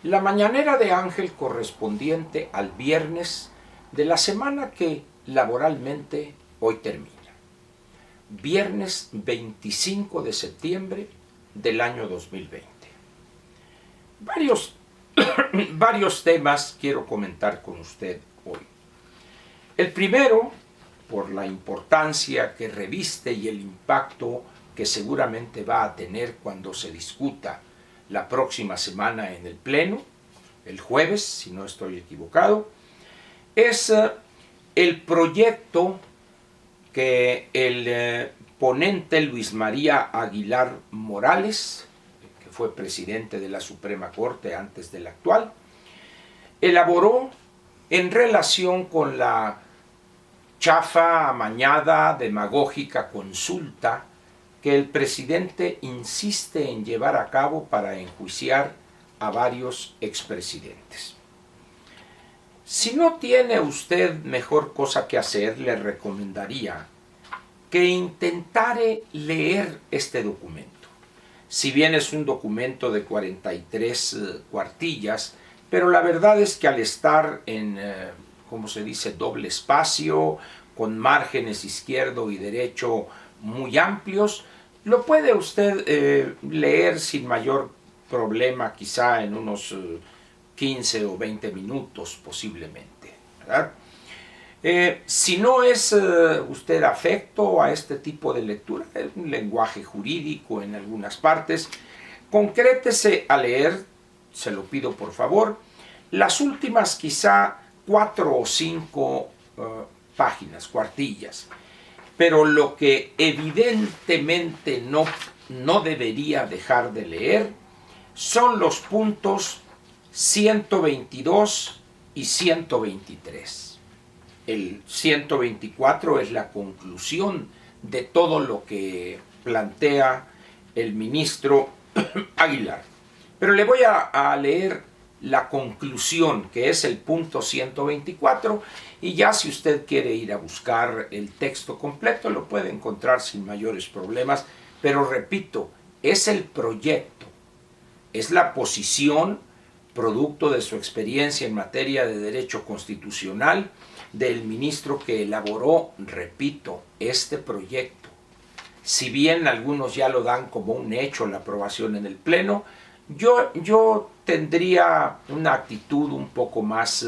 La mañanera de Ángel correspondiente al viernes de la semana que laboralmente hoy termina. Viernes 25 de septiembre del año 2020. Varios temas quiero comentar con usted hoy. El primero, por la importancia que reviste y el impacto que seguramente va a tener cuando se discuta la próxima semana en el Pleno, el jueves, si no estoy equivocado, es el proyecto que el ponente Luis María Aguilar Morales, que fue presidente de la Suprema Corte antes del actual, elaboró en relación con la chafa, amañada, demagógica consulta que el presidente insiste en llevar a cabo para enjuiciar a varios expresidentes. Si no tiene usted mejor cosa que hacer, le recomendaría que intentare leer este documento. Si bien es un documento de 43 cuartillas, pero la verdad es que al estar en, como se dice, doble espacio, con márgenes izquierdo y derecho muy amplios, lo puede usted leer sin mayor problema, quizá en unos 15 o 20 minutos posiblemente, ¿verdad? Si no es usted afecto a este tipo de lectura, es un lenguaje jurídico en algunas partes, concrétese a leer, se lo pido por favor, las últimas quizá 4 o 5 páginas, cuartillas. Pero lo que evidentemente no debería dejar de leer son los puntos 122 y 123. El 124 es la conclusión de todo lo que plantea el ministro Aguilar. Pero le voy a leer la conclusión, que es el punto 124, y ya si usted quiere ir a buscar el texto completo, lo puede encontrar sin mayores problemas, pero repito, es el proyecto, es la posición, producto de su experiencia en materia de derecho constitucional, del ministro que elaboró, repito, este proyecto. Si bien algunos ya lo dan como un hecho la aprobación en el Pleno, yo tendría una actitud un poco más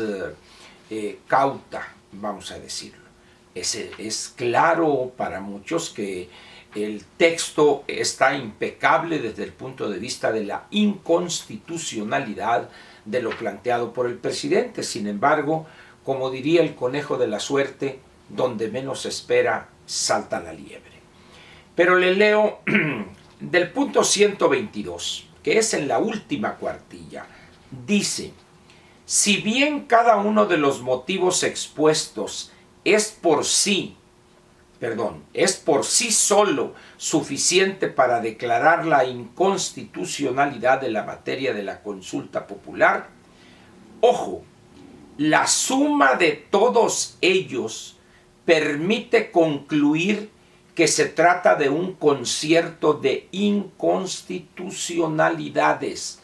cauta, vamos a decirlo. Es claro para muchos que el texto está impecable desde el punto de vista de la inconstitucionalidad de lo planteado por el presidente. Sin embargo, como diría el conejo de la suerte, donde menos se espera, salta la liebre. Pero le leo del punto 122, que es en la última cuartilla. Dice: si bien cada uno de los motivos expuestos es por sí solo suficiente para declarar la inconstitucionalidad de la materia de la consulta popular, ojo, la suma de todos ellos permite concluir que se trata de un concierto de inconstitucionalidades.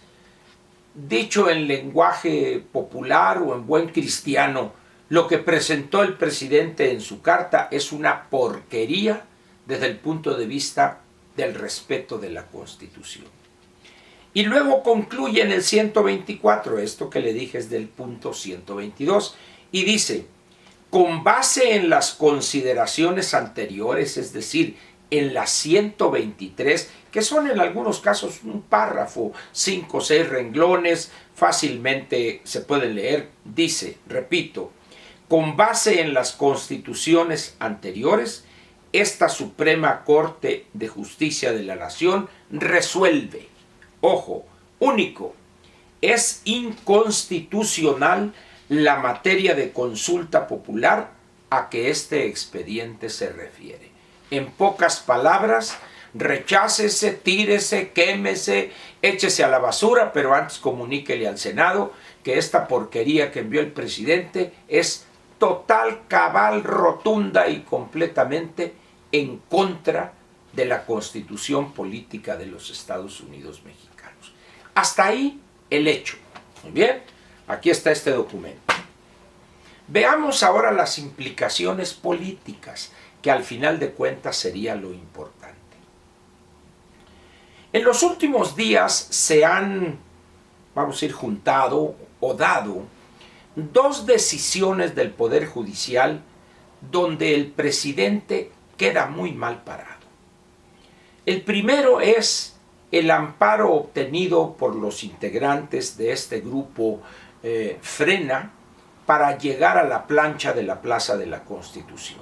Dicho en lenguaje popular o en buen cristiano, lo que presentó el presidente en su carta es una porquería desde el punto de vista del respeto de la Constitución. Y luego concluye en el 124, esto que le dije es del punto 122, y dice: con base en las consideraciones anteriores, es decir, en las 123, que son en algunos casos un párrafo, 5 o 6 renglones, fácilmente se pueden leer, dice, repito, con base en las constituciones anteriores, esta Suprema Corte de Justicia de la Nación resuelve, ojo, único, es inconstitucional la materia de consulta popular a que este expediente se refiere. En pocas palabras, rechácese, tírese, quémese, échese a la basura, pero antes comuníquele al Senado que esta porquería que envió el presidente es total, cabal, rotunda y completamente en contra de la Constitución política de los Estados Unidos mexicanos. Hasta ahí el hecho. Muy bien, aquí está este documento. Veamos ahora las implicaciones políticas, que al final de cuentas sería lo importante. En los últimos días se han, vamos a ir juntado o dado, dos decisiones del Poder Judicial donde el presidente queda muy mal parado. El primero es el amparo obtenido por los integrantes de este grupo Frena para llegar a la plancha de la Plaza de la Constitución.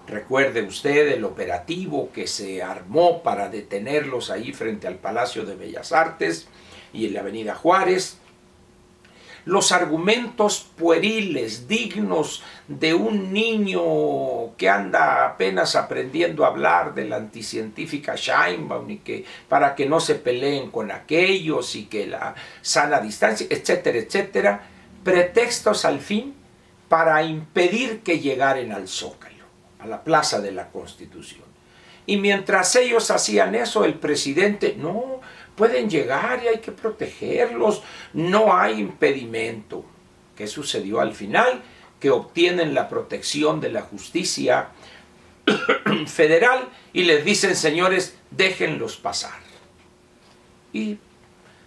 Recuerde usted el operativo que se armó para detenerlos ahí frente al Palacio de Bellas Artes y en la Avenida Juárez. Los argumentos pueriles, dignos de un niño que anda apenas aprendiendo a hablar, de la anticientífica Sheinbaum, y que para que no se peleen con aquellos y que la sana distancia, etcétera, etcétera, pretextos al fin para impedir que llegaren al Zócalo, a la Plaza de la Constitución. Y mientras ellos hacían eso, el presidente, no, pueden llegar y hay que protegerlos, no hay impedimento. ¿Qué sucedió al final? Que obtienen la protección de la justicia federal y les dicen, señores, déjenlos pasar. Y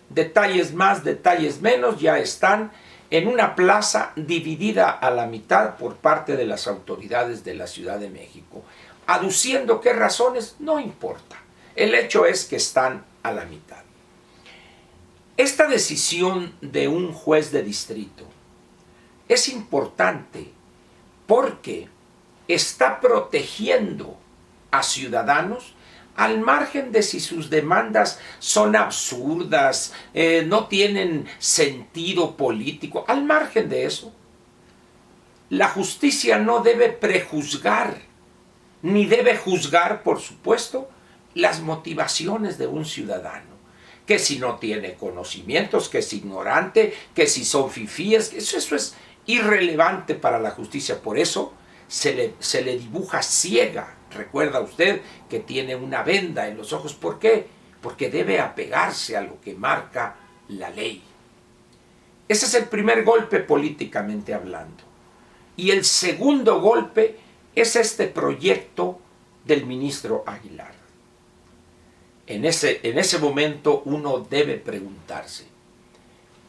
detalles más, detalles menos, ya están en una plaza dividida a la mitad por parte de las autoridades de la Ciudad de México. Aduciendo qué razones, no importa. El hecho es que están a la mitad. Esta decisión de un juez de distrito es importante porque está protegiendo a ciudadanos al margen de si sus demandas son absurdas, no tienen sentido político. Al margen de eso, la justicia no debe prejuzgar, ni debe juzgar, por supuesto, las motivaciones de un ciudadano. Que si no tiene conocimientos, que es ignorante, que si son fifíes, eso es irrelevante para la justicia. Por eso se le dibuja ciega. Recuerda usted que tiene una venda en los ojos. ¿Por qué? Porque debe apegarse a lo que marca la ley. Ese es el primer golpe políticamente hablando. Y el segundo golpe es este proyecto del ministro Aguilar. En ese momento uno debe preguntarse,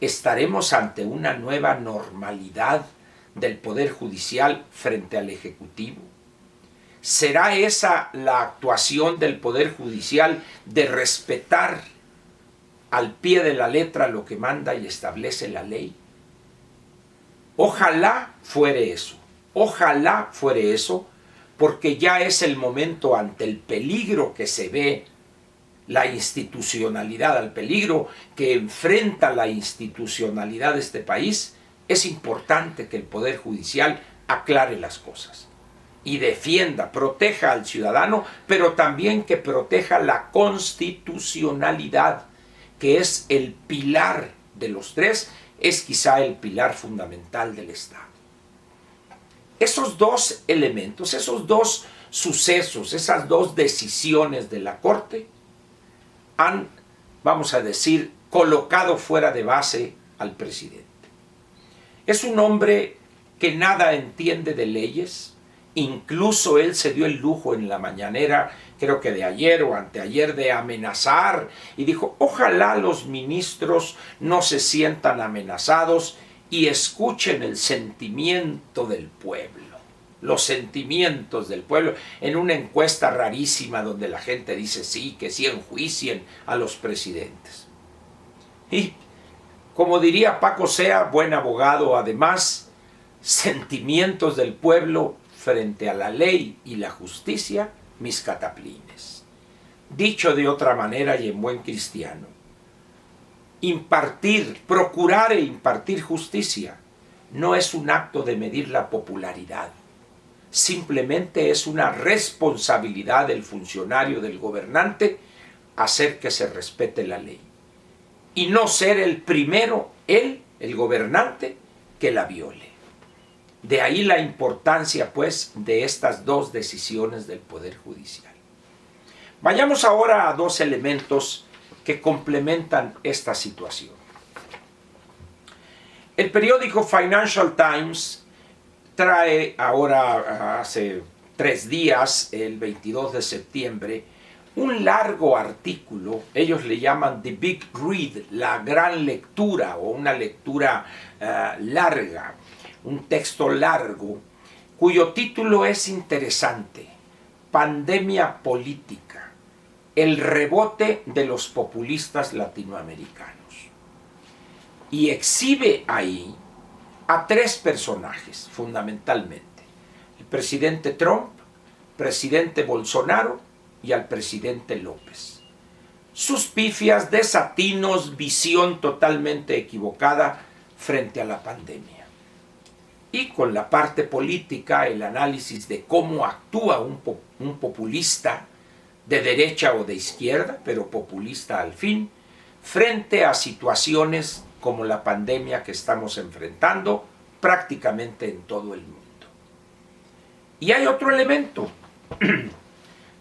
¿estaremos ante una nueva normalidad del Poder Judicial frente al Ejecutivo? ¿Será esa la actuación del Poder Judicial de respetar al pie de la letra lo que manda y establece la ley? Ojalá fuere eso, porque ya es el momento, ante el peligro que se ve, la institucionalidad, al peligro que enfrenta la institucionalidad de este país, es importante que el Poder Judicial aclare las cosas y defienda, proteja al ciudadano, pero también que proteja la constitucionalidad, que es el pilar de los tres, es quizá el pilar fundamental del Estado. Esos dos elementos, esos dos sucesos, esas dos decisiones de la Corte han, vamos a decir, colocado fuera de base al presidente. Es un hombre que nada entiende de leyes. Incluso él se dio el lujo en la mañanera, creo que de ayer o anteayer, de amenazar y dijo, ojalá los ministros no se sientan amenazados y escuchen el sentimiento del pueblo. Los sentimientos del pueblo, en una encuesta rarísima donde la gente dice sí, que sí enjuicien a los presidentes. Y como diría Paco Sea, buen abogado además, sentimientos del pueblo frente a la ley y la justicia, mis cataplines. Dicho de otra manera y en buen cristiano, procurar e impartir justicia no es un acto de medir la popularidad. Simplemente es una responsabilidad del funcionario, del gobernante, hacer que se respete la ley. Y no ser el primero, el gobernante, que la viole. De ahí la importancia, pues, de estas dos decisiones del Poder Judicial. Vayamos ahora a dos elementos que complementan esta situación. El periódico Financial Times trae ahora, hace 3 días, el 22 de septiembre, un largo artículo. Ellos le llaman The Big Read, la gran lectura, o una lectura larga, un texto largo, cuyo título es interesante: Pandemia política, el rebote de los populistas latinoamericanos. Y exhibe ahí a 3 personajes, fundamentalmente: el presidente Trump, presidente Bolsonaro y al presidente López. Sus pifias, desatinos, visión totalmente equivocada frente a la pandemia. Y con la parte política, el análisis de cómo actúa un populista de derecha o de izquierda, pero populista al fin, frente a situaciones como la pandemia que estamos enfrentando prácticamente en todo el mundo. Y hay otro elemento.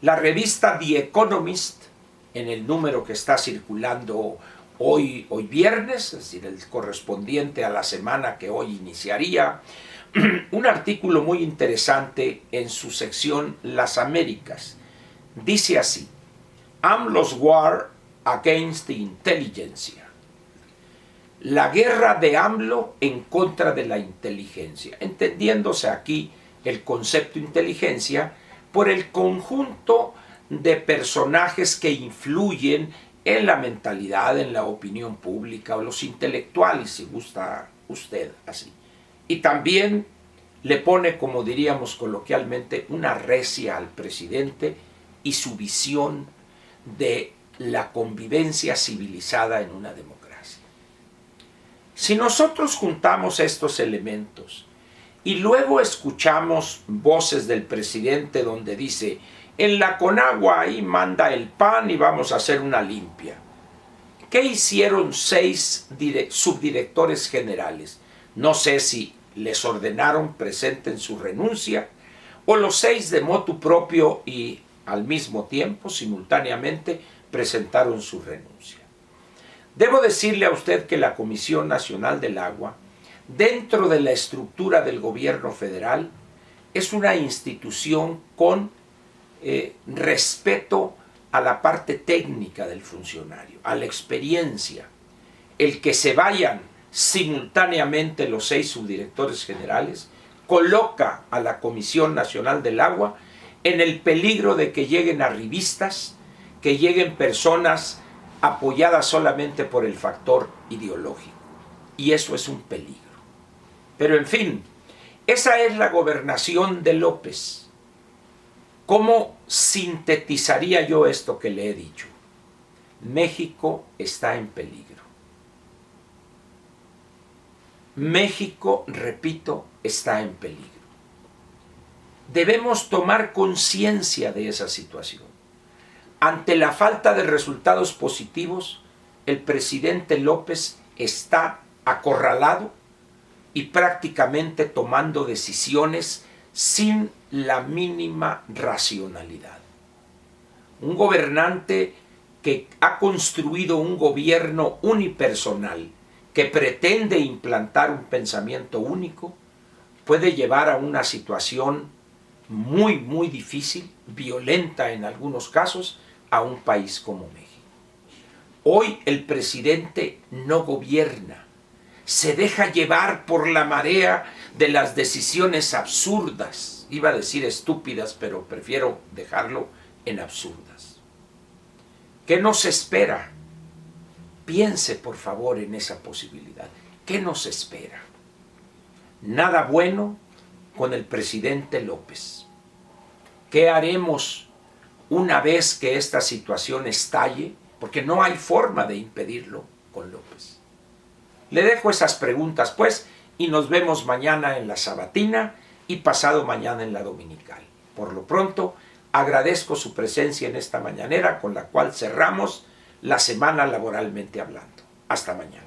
La revista The Economist, en el número que está circulando hoy viernes, es decir, el correspondiente a la semana que hoy iniciaría, un artículo muy interesante en su sección Las Américas. Dice así: AMLO's War Against the Intelligence. La guerra de AMLO en contra de la inteligencia, entendiéndose aquí el concepto inteligencia por el conjunto de personajes que influyen en la mentalidad, en la opinión pública, o los intelectuales, si gusta usted así. Y también le pone, como diríamos coloquialmente, una recia al presidente y su visión de la convivencia civilizada en una democracia. Si nosotros juntamos estos elementos y luego escuchamos voces del presidente donde dice: en la Conagua ahí manda el PAN y vamos a hacer una limpia. ¿Qué hicieron 6 subdirectores generales? No sé si les ordenaron presenten su renuncia, o los 6 de motu propio y al mismo tiempo, simultáneamente, presentaron su renuncia. Debo decirle a usted que la Comisión Nacional del Agua, dentro de la estructura del gobierno federal, es una institución con respeto a la parte técnica del funcionario, a la experiencia. El que se vayan simultáneamente los 6 subdirectores generales coloca a la Comisión Nacional del Agua en el peligro de que lleguen arribistas, que lleguen personas apoyadas solamente por el factor ideológico. Y eso es un peligro. Pero en fin, esa es la gobernación de López. ¿Cómo sintetizaría yo esto que le he dicho? México está en peligro. México, repito, está en peligro. Debemos tomar conciencia de esa situación. Ante la falta de resultados positivos, el presidente López está acorralado y prácticamente tomando decisiones sin la mínima racionalidad. Un gobernante que ha construido un gobierno unipersonal, que pretende implantar un pensamiento único, puede llevar a una situación muy, muy difícil, violenta en algunos casos, a un país como México. Hoy el presidente no gobierna, se deja llevar por la marea de las decisiones absurdas. Iba a decir estúpidas, pero prefiero dejarlo en absurdas. ¿Qué nos espera? Piense, por favor, en esa posibilidad. ¿Qué nos espera? Nada bueno con el presidente López. ¿Qué haremos una vez que esta situación estalle? Porque no hay forma de impedirlo con López. Le dejo esas preguntas, pues, y nos vemos mañana en la sabatina y pasado mañana en la dominical. Por lo pronto, agradezco su presencia en esta mañanera con la cual cerramos la semana laboralmente hablando. Hasta mañana.